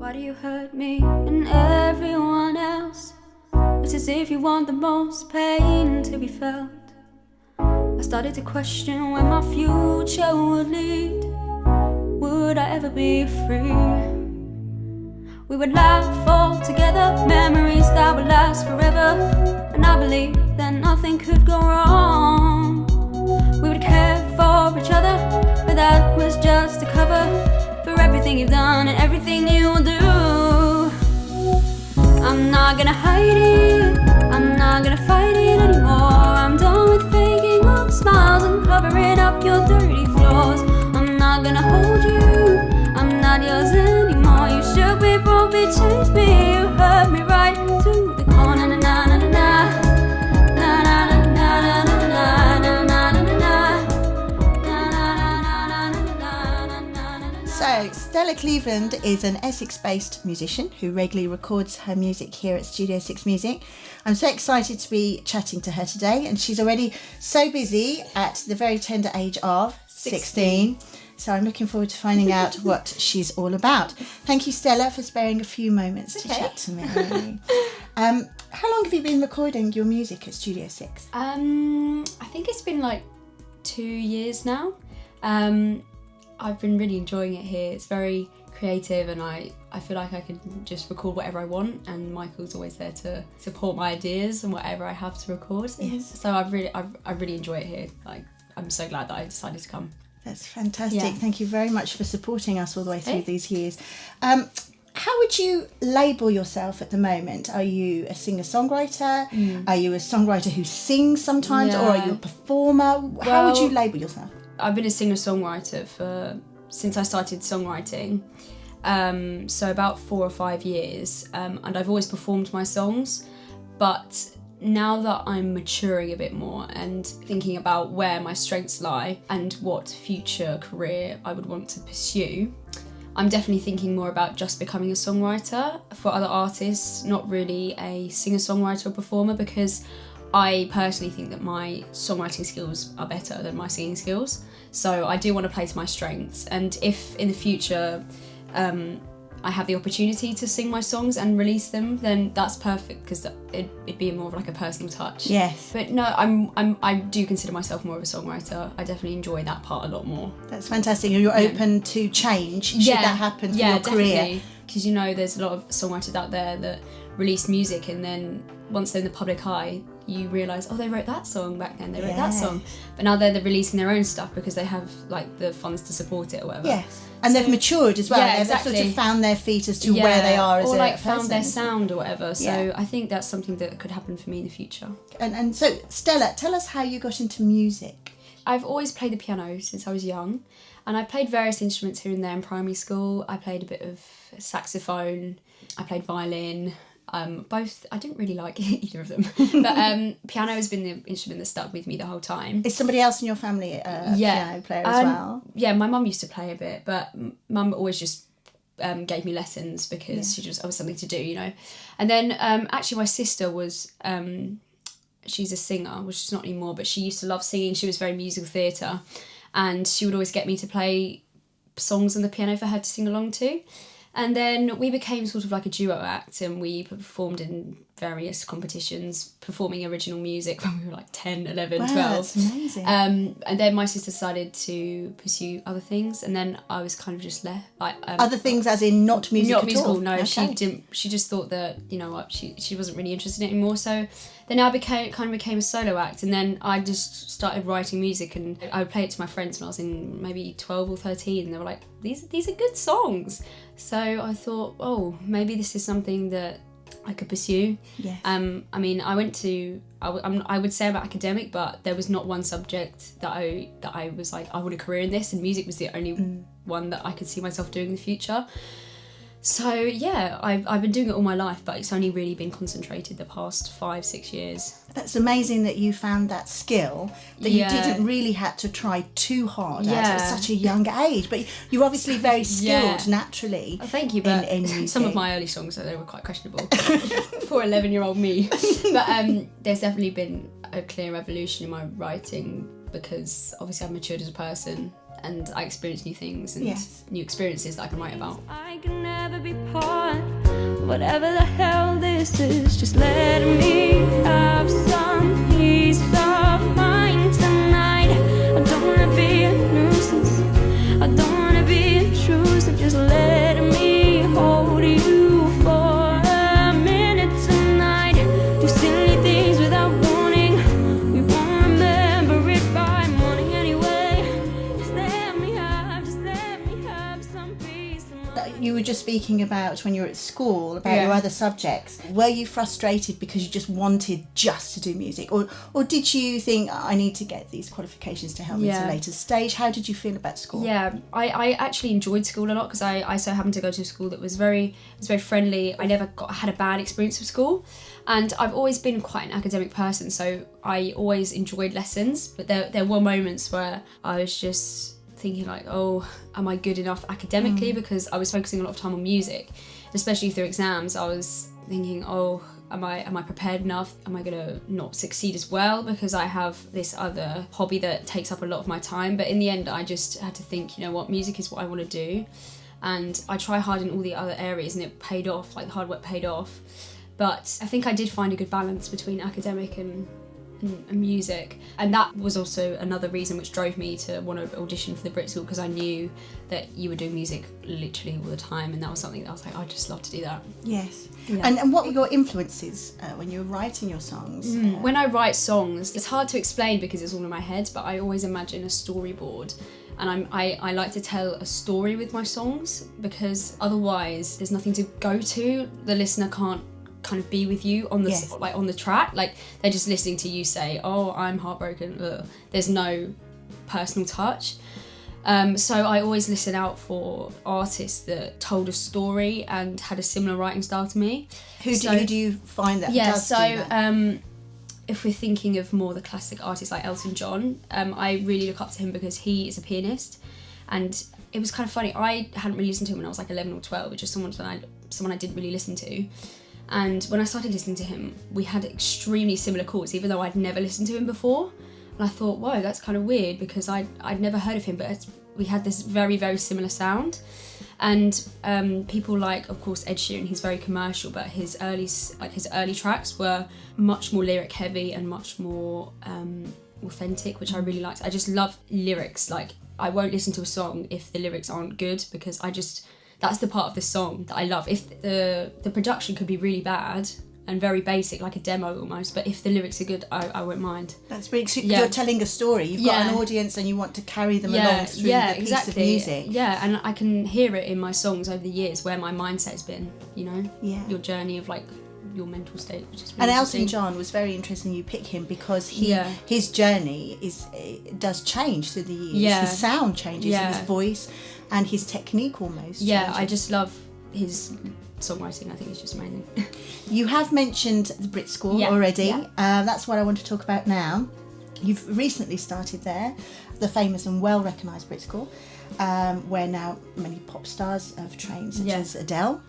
Why do you hurt me and everyone else? It's as if you want the most pain to be felt. I started to question where my future would lead. Would I ever be free? We would laugh all together, memories that would last forever. And I believed that nothing could go wrong. We would care for each other, but that was just a cover for everything you've done and everything you will do. I'm not gonna hide it, I'm not gonna fight it anymore. I'm done with faking all the smiles and covering up your dirty flaws. I'm not gonna hold you, I'm not yours anymore. You shook me, broke me, changed me, you hurt me right to the core. Na na na na na na na na na na na na na na. So, Stella Cleveland is an Essex-based musician who regularly records her music here at Studio 6 Music. I'm so excited to be chatting to her today, and she's already so busy at the very tender age of 16. So I'm looking forward to finding out what she's all about. Thank you, Stella, for sparing a few moments to chat to me. How long have you been recording your music at Studio 6? I think it's been like 2 years now. I've been really enjoying it here. It's very creative, and I feel like I can just record whatever I want, and Michael's always there to support my ideas and whatever I have to record. Yes. So I really enjoy it here. Like, I'm so glad that I decided to come. That's fantastic. Yeah. Thank you very much for supporting us all the way through these years. How would you label yourself at the moment? Are you a singer-songwriter? Are you a songwriter who sings sometimes? Or are you a performer? How would you label yourself? I've been a singer-songwriter since I started songwriting. So about 4 or 5 years. And I've always performed my songs. But now that I'm maturing a bit more and thinking about where my strengths lie and what future career I would want to pursue, I'm definitely thinking more about just becoming a songwriter for other artists, not really a singer-songwriter or performer, because I personally think that my songwriting skills are better than my singing skills. So I do want to play to my strengths, and if in the future I have the opportunity to sing my songs and release them, then that's perfect, because it'd be more of like a personal touch. Yes. But no, I do consider myself more of a songwriter. I definitely enjoy that part a lot more. That's fantastic. You're open to change should that happen for your career. Because there's a lot of songwriters out there that release music, and then once they're in the public eye, you realise, oh, they wrote that song back then, they wrote that song. But now they're releasing their own stuff because they have like the funds to support it or whatever. Yes. And they've matured as well. Yeah, exactly. They've sort of found their feet as to where they are as or a like person. found their sound or whatever. So I think that's something that could happen for me in the future. And so, Stella, tell us how you got into music. I've always played the piano since I was young, and I played various instruments here and there in primary school. I played a bit of saxophone, I played violin, both. I didn't really like either of them, but piano has been the instrument that stuck with me the whole time. Is somebody else in your family a piano player as well? Yeah, my mum used to play a bit, but mum always just gave me lessons because she just always something to do, And then actually my sister was, she's a singer, which she's not anymore, but she used to love singing. She was very musical theatre, and she would always get me to play songs on the piano for her to sing along to. And then we became sort of like a duo act, and we performed in various competitions, performing original music when we were like 10, 11, 12. That's amazing. And then my sister decided to pursue other things, and then I was kind of just left. Other things as in not music not at musical, all? no. Okay. She didn't. She just thought that, she wasn't really interested in it anymore. So then I became a solo act, and then I just started writing music, and I would play it to my friends when I was in maybe 12 or 13, and they were like, these are good songs. So I thought, oh, maybe this is something that I could pursue. Yes. I mean, I would say I'm academic, but there was not one subject that I was like, I want a career in this, and music was the only one that I could see myself doing in the future. So yeah, I've been doing it all my life, but it's only really been concentrated the past 5-6 years. That's amazing that you found that skill that you didn't really have to try too hard at such a young age. But you're obviously very skilled naturally. Oh, thank you, but in some of my early songs, they were quite questionable. Poor 11-year-old me. But there's definitely been a clear evolution in my writing, because obviously I've matured as a person. and I experience new things and Yes. new experiences that I can write about. I can never be part of whatever the hell this is. Just let me have some peace of mind tonight. I don't wanna be a nuisance. I don't wanna be intrusive. Just let me hold you for a minute tonight. Do silly things without warning. We won't remember it by morning anyway. Just let me have some peace of mind. You were just speaking about when you were at school, about Yeah. your other subjects. Were you frustrated because you just wanted just to do music? Or did you think, I need to get these qualifications to help me to Yeah. a later stage? How did you feel about school? Yeah, I actually enjoyed school a lot because I so happened to go to a school that was very friendly. I never had a bad experience with school, and I've always been quite an academic person, so I always enjoyed lessons. But there were moments where I was just thinking like, oh, am I good enough academically? Because I was focusing a lot of time on music, especially through exams. I was thinking, oh, am I prepared enough? Am I gonna not succeed as well because I have this other hobby that takes up a lot of my time? But in the end, I just had to think, you know what, music is what I want to do, and I try hard in all the other areas, and it paid off. Like, the hard work paid off. But I think I did find a good balance between academic and music, and that was also another reason which drove me to want to audition for the BRIT school, because I knew that you were doing music literally all the time, and that was something that I was like, I'd just love to do that. Yes. Yeah. And what were your influences when you were writing your songs? When I write songs, it's hard to explain because it's all in my head, but I always imagine a storyboard, and I like to tell a story with my songs, because otherwise there's nothing to go to. The listener can't kind of be with you on the Yes. like on the track, like they're just listening to you say, oh, I'm heartbroken. Ugh. There's no personal touch. So I always listen out for artists that told a story and had a similar writing style to me. Who do you find that does do that? If we're thinking of more the classic artists like Elton John, I really look up to him because he is a pianist, and it was kind of funny. I hadn't really listened to him when I was like 11 or 12, which is someone I didn't really listen to. And when I started listening to him, we had extremely similar chords, even though I'd never listened to him before. And I thought, whoa, that's kind of weird, because I'd never heard of him, but we had this very, very similar sound. And people like, of course, Ed Sheeran, he's very commercial, but his early tracks were much more lyric heavy and much more authentic, which I really liked. I just love lyrics. Like, I won't listen to a song if the lyrics aren't good, because that's the part of the song that I love. If the production could be really bad and very basic, like a demo almost, but if the lyrics are good, I won't mind. That's really cute. You're telling a story. You've got an audience and you want to carry them along through the piece of music. Yeah, and I can hear it in my songs over the years where my mindset's been, you know? Yeah. Your journey of like your mental state, which is really And interesting. Elton John was very interesting you pick him, because his journey does change through the years. Yeah. His sound changes, and his voice and his technique almost changes. I just love his songwriting. I think it's just amazing. You have mentioned the BRIT School already. Yeah. That's what I want to talk about now. You've recently started there, the famous and well recognised BRIT School, where now many pop stars have trained, such as Adele,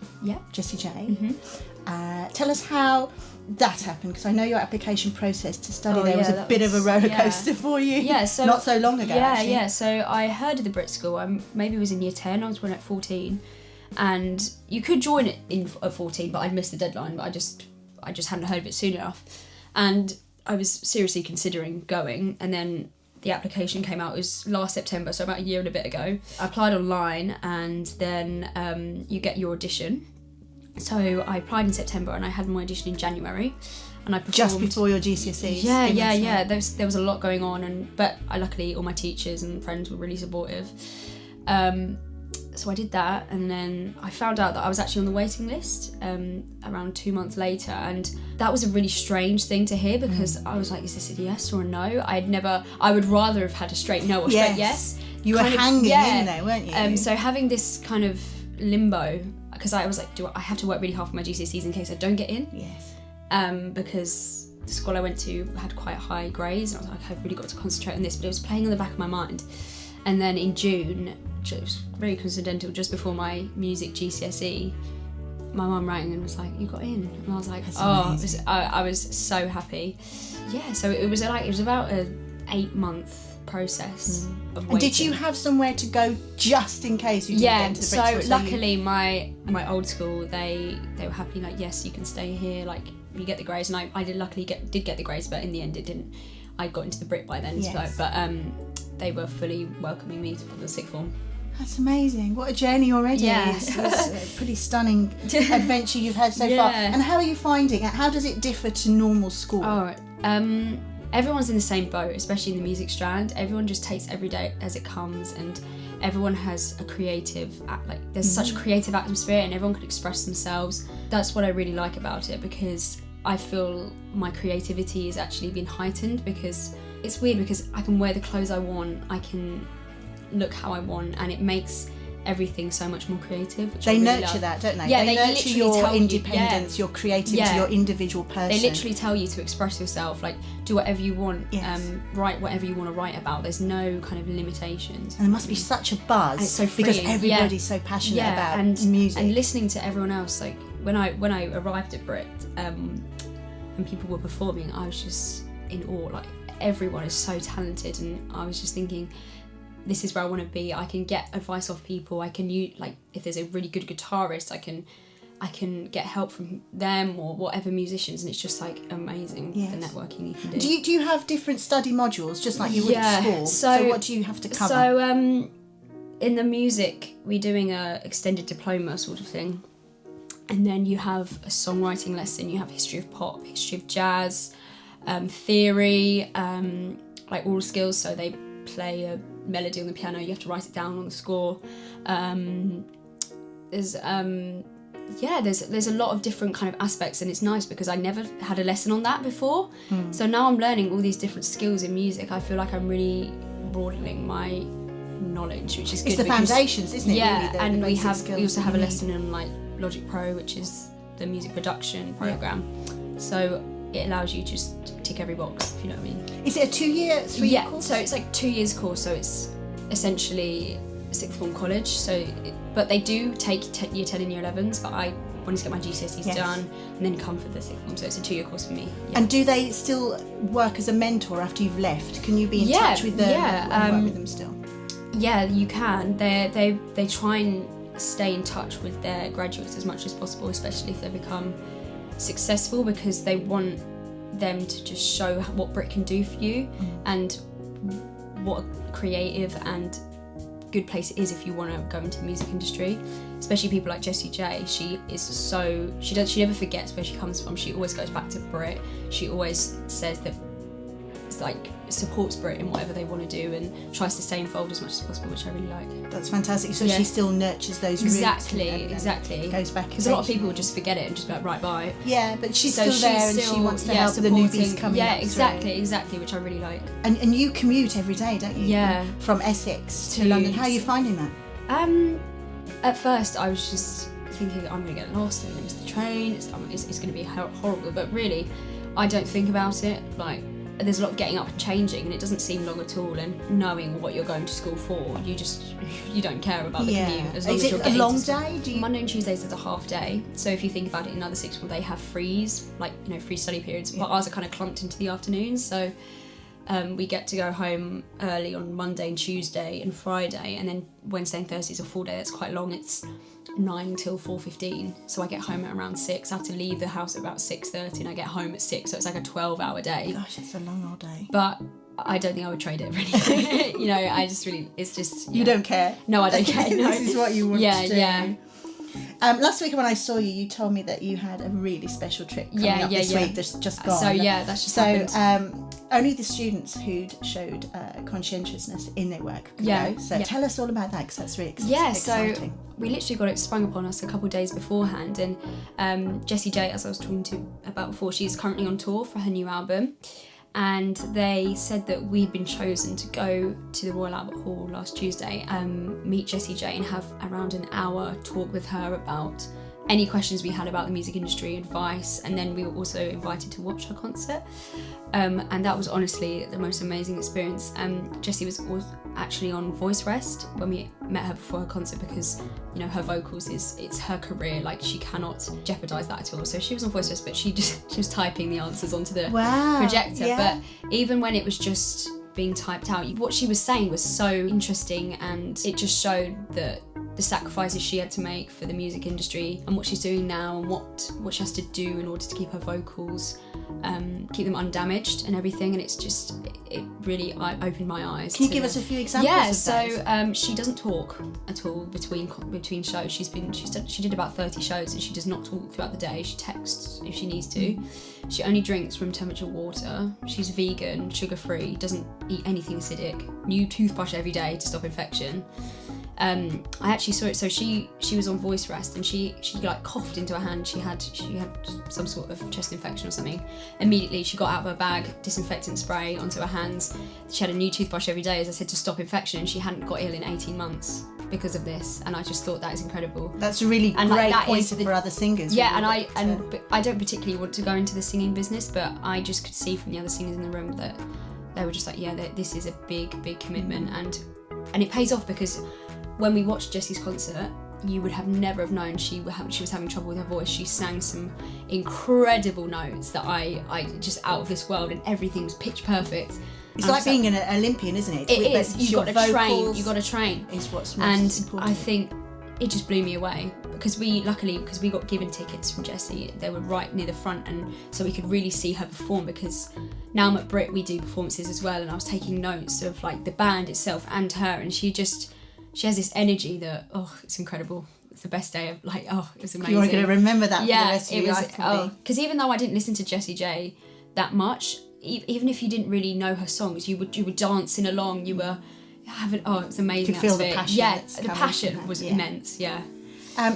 Jessie J. Mm-hmm. Tell us how that happened, because I know your application process to study there was a bit of a roller coaster for you. Yeah, so not so long ago. Actually. So I heard of the BRIT School. Maybe it was in year 10. I was born at 14, and you could join it at 14, but I'd missed the deadline. But I just hadn't heard of it soon enough, and I was seriously considering going. And then the application came out. It was last September, so about a year and a bit ago. I applied online, and then you get your audition. So I applied in September, and I had my audition in January, and I performed just before your GCSEs. Yeah. There was a lot going on, but luckily all my teachers and friends were really supportive. So I did that, and then I found out that I was actually on the waiting list around 2 months later, and that was a really strange thing to hear, because I was like, is this a yes or a no? I would rather have had a straight no or straight yes. You were hanging in there, weren't you? So having this kind of limbo, because I was like, I have to work really hard for my GCSEs in case I don't get in? Yes. Because the school I went to had quite high grades, and I was like, I've really got to concentrate on this, but it was playing in the back of my mind. And then in June, it was very coincidental, just before my music GCSE, my mum rang and was like, you got in? And I was like, I was so happy. Yeah, so it was about a 8-month process of waiting. And did you have somewhere to go just in case you didn't get into the Brit? So luckily my old school, they were happy, like, yes, you can stay here, like, you get the grades, and I did luckily get the grades, but in the end it didn't. I got into the Brit by then, Yes. but they were fully welcoming me for the sixth form. That's amazing. What a journey already. Yeah. It's a pretty stunning adventure you've had so far. And how are you finding it? How does it differ to normal school? Everyone's in the same boat, especially in the music strand. Everyone just takes every day as it comes, and everyone has a creative, there's such a creative atmosphere, and everyone can express themselves. That's what I really like about it, because I feel my creativity is actually being heightened, because it's weird, because I can wear the clothes I want, I can look how I want, and it makes everything so much more creative, which They I really nurture love. that, don't they? Yeah, they nurture literally your tell you, independence, your creativity, your individual person. They literally tell you to express yourself, like, do whatever you want, write whatever you want to write about. There's no kind of limitations. And there must be such a buzz, and it's so because freeing. everybody's so passionate about music. And listening to everyone else, like when I arrived at BRIT, and people were performing, I was just in awe. Like, everyone is so talented, and I was just thinking, this is where I want to be. I can get advice off people. I can use, like, if there's a really good guitarist, I can get help from them, or whatever musicians, and it's just like amazing the networking you can do. Do you have different study modules, just like you would at school? So what do you have to cover? So in the music, we're doing a extended diploma sort of thing, and then you have a songwriting lesson. You have history of pop, history of jazz, theory, like oral skills. So they play a melody on the piano, you have to write it down on the score. There's a lot of different kind of aspects, and it's nice because I never had a lesson on that before. So now I'm learning all these different skills in music. I feel like I'm really broadening my knowledge, which is good. It's the foundations, isn't it? Yeah, really, and we skills also have a you need. lesson in like Logic Pro, which is the music production program. So it allows you to just tick every box, if you know what I mean. Is it a 2-year, 3-year course? So it's like 2 years course, so it's essentially a sixth form college. But they do take year 10 and year 11s, but I wanted to get my GCSEs done and then come for the sixth form, so it's a 2-year course for me. Yeah. And do they still work as a mentor after you've left? Can you be in touch with them and work with them still? Yeah, you can. They try and stay in touch with their graduates as much as possible, especially if they become successful, because they want them to just show what BRIT can do for you and what a creative and good place it is if you want to go into the music industry. Especially people like Jessie J. She never forgets where she comes from. She always goes back to BRIT. She always says that it's like supports BRIT in whatever they want to do and tries to stay involved as much as possible, which I really like. That's fantastic. So she still nurtures those roots. Exactly. Goes back. Because a lot of people would just forget it and just be like, right, bye. Yeah, but she's still there and she wants to help the newbies coming up. Yeah, exactly, which I really like. And you commute every day, don't you? Yeah. From Essex to London. How are you finding that? At first I was just thinking, I'm going to get lost and miss the train, it's going to be horrible, but really I don't think about it. Like, there's a lot of getting up and changing, and it doesn't seem long at all, and knowing what you're going to school for, you don't care about the commute as long is as you're it getting a long day? Monday and Tuesdays is a half day, so if you think about it, in other sixth form they have frees, like, free study periods, but ours are kind of clumped into the afternoons, so we get to go home early on Monday and Tuesday and Friday, and then Wednesday and Thursday's a full day. That's quite long. It's 9 till 4:15, so I get home at around 6. I have to leave the house at about 6:30 and I get home at 6, so it's like a 12-hour day. Gosh, it's a long old day. But I don't think I would trade it for anything. I just really, it's just... You don't care? No, I don't care. No. This is what you want to do. Yeah. Last week when I saw you, you told me that you had a really special trip coming up this week that's just gone. So that's just happened. Only the students who'd showed conscientiousness in their work could go. So tell us all about that, because that's really exciting. So we literally got it sprung upon us a couple of days beforehand, and Jessie J, as I was talking to about before, she's currently on tour for her new album, and they said that we'd been chosen to go to the Royal Albert Hall last Tuesday, meet Jessie J and have around an hour talk with her about any questions we had about the music industry, advice, and then we were also invited to watch her concert, and that was honestly the most amazing experience. Jessie was actually on voice rest when we met her before her concert, because her vocals it's her career, like she cannot jeopardize that at all, so she was on voice rest, but she was typing the answers onto the projector. But even when it was just being typed out. What she was saying was so interesting, and it just showed that the sacrifices she had to make for the music industry and what she's doing now and what she has to do in order to keep her vocals, keep them undamaged and everything. And it's just, it really opened my eyes. Can you give us a few examples of that? She doesn't talk at all between shows. She did about 30 shows, and she does not talk throughout the day. She texts if she needs to. She only drinks room temperature water. She's vegan, sugar-free, doesn't eat anything acidic. New toothbrush every day to stop infection. I actually saw it. So she was on voice rest, and she like coughed into her hand. She had some sort of chest infection or something. Immediately she got out of her bag disinfectant spray onto her hands. She had a new toothbrush every day, as I said, to stop infection, and she hadn't got ill in 18 months because of this. And I just thought that is incredible. That's a really great pointer for other singers. Yeah, really, but I don't particularly want to go into the singing business, but I just could see from the other singers in the room that they were just like, yeah, this is a big commitment, and it pays off, because when we watched Jessie's concert, you would have never have known she was having trouble with her voice. She sang some incredible notes that I just out of this world, and everything was pitch perfect. It's like being an Olympian, isn't it? It is. You've got to train. You've got to train. Is what's most important. I think it just blew me away, because we got given tickets from Jessie. They were right near the front, and so we could really see her perform, because now I'm at BRIT, we do performances as well, and I was taking notes of like the band itself and her, and she has this energy that, it's incredible. It's the best day of, like, it was amazing. You're going to remember that for the rest of your life. Because even though I didn't listen to Jessie J that much, even if you didn't really know her songs, you were dancing along, you were having, it was amazing. You could feel the passion. Yeah, the passion was immense, yeah.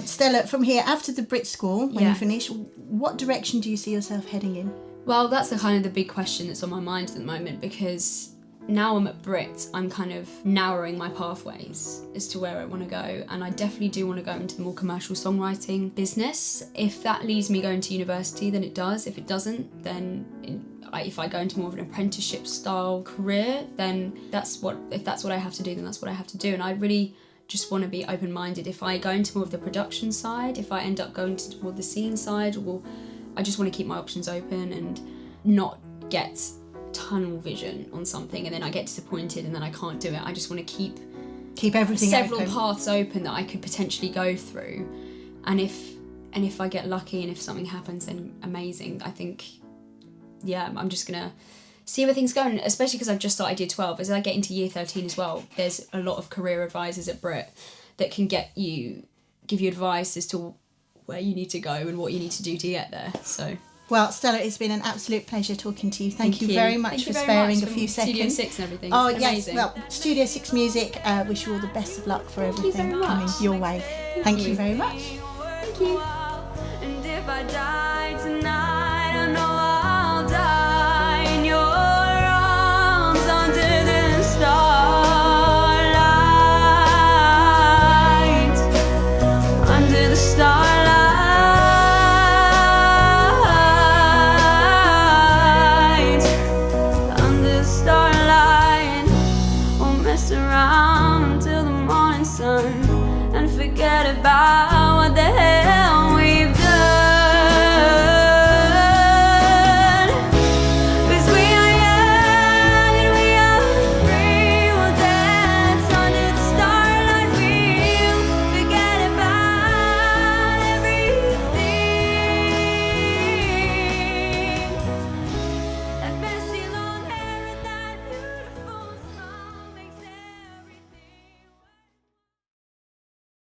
Stella, from here, after the BRIT school, when you finish, what direction do you see yourself heading in? Well, that's the big question that's on my mind at the moment, because now I'm at BRIT, I'm kind of narrowing my pathways as to where I want to go, and I definitely do want to go into the more commercial songwriting business. If that leads me going to university, then it does. If it doesn't, then if I go into more of an apprenticeship style career, then if that's what I have to do, then that's what I have to do. And I really just want to be open-minded. If I go into more of the production side, if I end up going to more of the singing side, well, I just want to keep my options open and not get tunnel vision on something and then I get disappointed and then I can't do it. I just want to keep everything several paths open that I could potentially go through, and if I get lucky and if something happens, then amazing. I think I'm just gonna see where things go, and especially because I've just started year 12. As I get into year 13 as well, there's a lot of career advisors at BRIT that can give you advice as to where you need to go and what you need to do to get there. So well, Stella, it's been an absolute pleasure talking to you. Thank you very much for sparing a few seconds. Studio 6 and everything. Oh, yes. Well, Studio 6 Music, wish you all the best of luck for everything coming your way. Thank you very much. Thank you. And if I die tonight, I know I'll die in your arms under the starlight. Under the starlight. Around until the morning sun and forget about what the hell